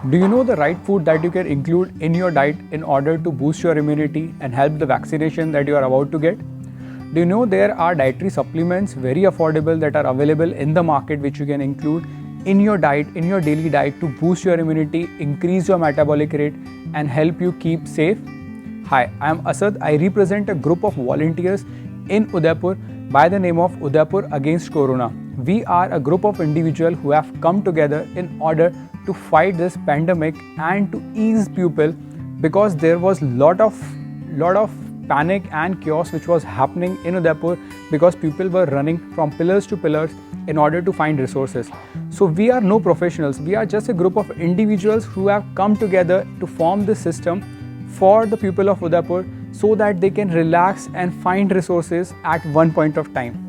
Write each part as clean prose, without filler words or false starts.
Do you know the right food that you can include in your diet in order to boost your immunity and help the vaccination that you are about to get? Do you know there are dietary supplements very affordable that are available in the market which you can include in your diet, in your daily diet to boost your immunity, increase your metabolic rate and help you keep safe? Hi, I am Asad. I represent a group of volunteers in Udaipur by the name of Udaipur Against Corona. We are a group of individuals who have come together in order to fight this pandemic and to ease people because there was lot of panic and chaos which was happening in Udaipur because people were running from pillars to pillars in order to find resources. So we are no professionals, we are just a group of individuals who have come together to form this system for the people of Udaipur so that they can relax and find resources at one point of time.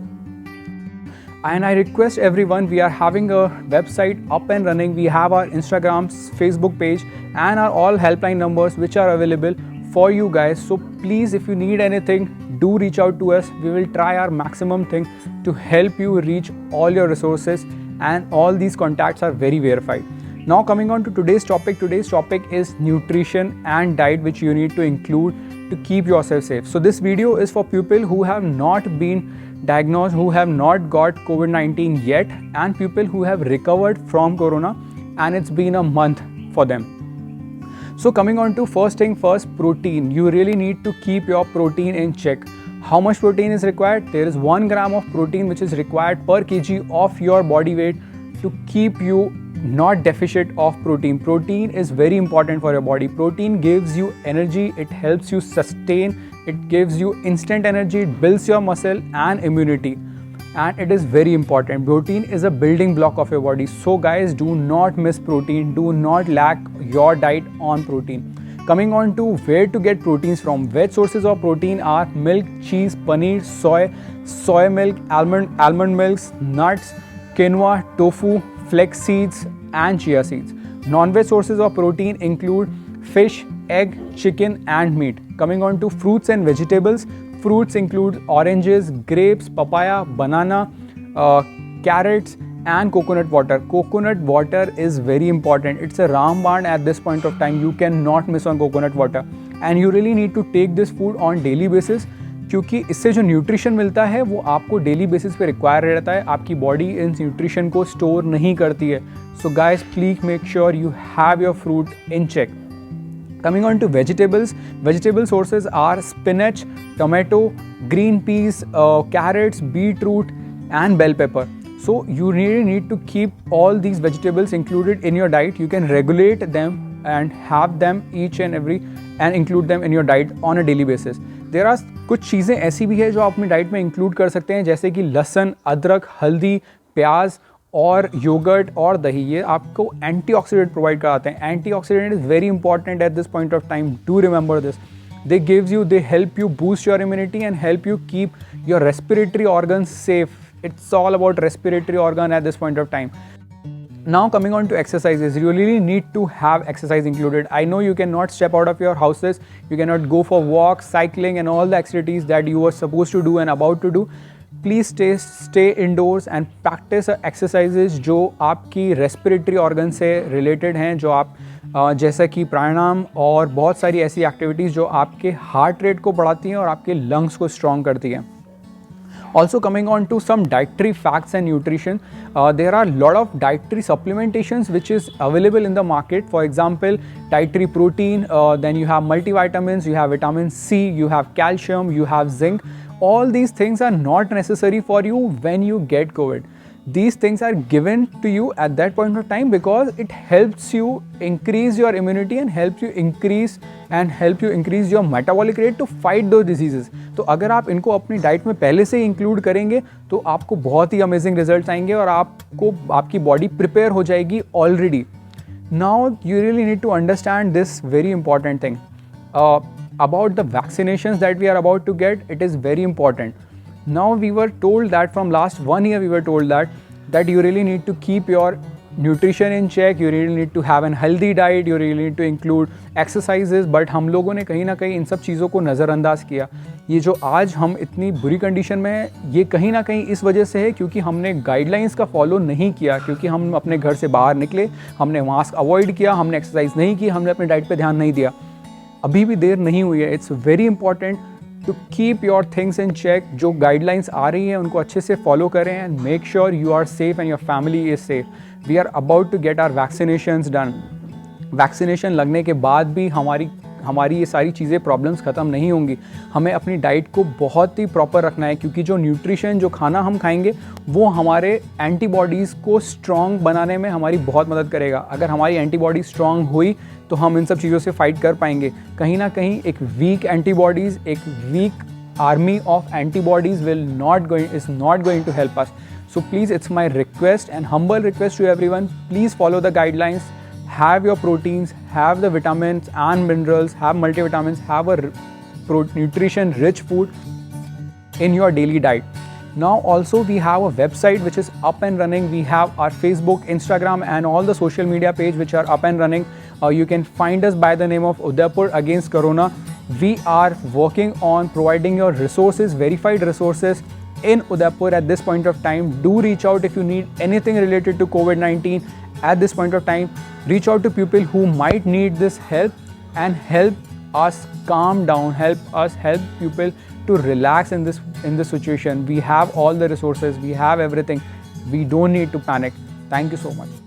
And I request everyone, we are having a website up and running. We have our Instagram, Facebook page and our all helpline numbers which are available for you guys. So please, if you need anything, do reach out to us. We will try our maximum thing to help you reach all your resources, and all these contacts are very verified. Now coming on to today's topic is nutrition and diet which you need to include to keep yourself safe. So this video is for people who have not been diagnosed, who have not got COVID-19 yet, and people who have recovered from Corona and it's been a month for them. So coming on to first thing first, protein. You really need to keep your protein in check. How much protein is required? There is 1 gram of protein which is required per kg of your body weight to keep you not deficit of protein. Protein is very important for your body. Protein gives you energy, it helps you sustain, it gives you instant energy, it builds your muscle and immunity, and it is very important. Protein is a building block of your body. So guys, do not miss protein, do not lack your diet on protein. Coming on to where to get proteins from. Veg sources of protein are milk, cheese, paneer, soy milk, almond milks, nuts, quinoa, tofu, flax seeds and chia seeds. Non-veg sources of protein include fish, egg, chicken and meat. Coming on to fruits and vegetables. Fruits include oranges, grapes, papaya, banana, carrots and coconut water. Coconut water is very important. It's a raamban at this point of time. You cannot miss on coconut water, and you really need to take this food on daily basis क्योंकि इससे जो nutrition मिलता है वो आपको daily basis पे require रहता है. आपकी बॉडी इन न्यूट्रिशन को स्टोर नहीं करती है. So guys, please make sure you have your fruit in check. Coming on to vegetables, vegetable sources are spinach, tomato, green peas, carrots, beetroot and bell pepper. So you really need to keep all these vegetables included in your diet. You can regulate them and have them each and every and include them in your diet on a daily basis. There are कुछ चीज़ें ऐसी भी है जो आप अपनी diet में include कर सकते हैं, जैसे कि लहसुन, अदरक, हल्दी, प्याज और योगर्ट और दही. ये आपको एंटीऑक्सीडेंट प्रोवाइड कराते हैं. Antioxidant is very important at this point of time. Do remember this. they help you boost your immunity and help you keep your respiratory organs safe. It's all about respiratory organ at this point of time. Now coming on to exercises, you really need to have exercise included. I know you cannot step out of your houses, you cannot go for walks, cycling and all the activities that you were supposed to do and about to do. Please stay indoors and practice exercises जो आपकी respiratory organ से related हैं, जो आप जैसा कि प्राणायाम और बहुत सारी ऐसी एक्टिविटीज़ जो आपके हार्ट रेट को बढ़ाती हैं और आपके लंग्स को स्ट्रॉन्ग करती हैं. Also coming on to some dietary facts and nutrition, there are a lot of dietary supplementations which is available in the market. For example, dietary protein, then you have multivitamins, you have vitamin C, you have calcium, you have zinc. All these things are not necessary for you when you get COVID. These things are given to you at that point of time because it helps you increase your immunity and help you increase your metabolic rate to fight those diseases. तो अगर आप इनको अपनी diet में पहले से ही include करेंगे तो आपको बहुत ही अमेजिंग रिजल्ट्स आएंगे और आपकी बॉडी प्रिपेयर हो जाएगी already. Now you really need to understand this very important thing about the vaccinations that we are about to get. It is very important. Now we were told that from last 1 year we were told that you really need to keep your nutrition in check, you really need to have an healthy diet, you really need to include exercises, but हम लोगों ने कहीं ना कहीं इन सब चीज़ों को नज़रअंदाज किया। ये जो आज हम इतनी बुरी कंडीशन में हैं, ये कहीं ना कहीं इस वजह से है क्योंकि हमने गाइडलाइंस का फॉलो नहीं किया, क्योंकि हम अपने घर से बाहर निकले, हमने मास्क अवॉइड किया, हमने एक्सरसाइज नहीं की, हमने अपने डाइट पे ध्यान नहीं दिया। अभी भी देर नहीं हुई है। It's very important to keep your things in check. जो गाइडलाइंस आ रही हैं उनको अच्छे से फॉलो करें and make sure you are safe and your family is safe. We are about to get our vaccinations done. Vaccination लगने के बाद भी हमारी ये सारी चीज़ें प्रॉब्लम्स ख़त्म नहीं होंगी। हमें अपनी डाइट को बहुत ही प्रॉपर रखना है, क्योंकि जो न्यूट्रिशन, जो खाना हम खाएंगे वो हमारे एंटीबॉडीज़ को स्ट्रॉन्ग बनाने में हमारी बहुत मदद करेगा। अगर हमारी एंटीबॉडी स्ट्रॉन्ग हुई तो हम इन सब चीज़ों से फाइट कर पाएंगे। कहीं ना कहीं एक वीक एंटीबॉडीज़, एक weak army of antibodies is not going to help us. So please, it's my request and humble request to everyone, please follow the guidelines, have your proteins, have the vitamins and minerals, have multivitamins, have a nutrition rich food in your daily diet. Now also we have a website which is up and running. We have our Facebook, Instagram and all the social media page which are up and running. You can find us by the name of Udaipur Against Corona. We are working on providing your resources, verified resources in Udaipur at this point of time. Do reach out if you need anything related to COVID-19 at this point of time. Reach out to people who might need this help and help us calm down, help people to relax in this situation. We have all the resources, we have everything. We don't need to panic. Thank you so much.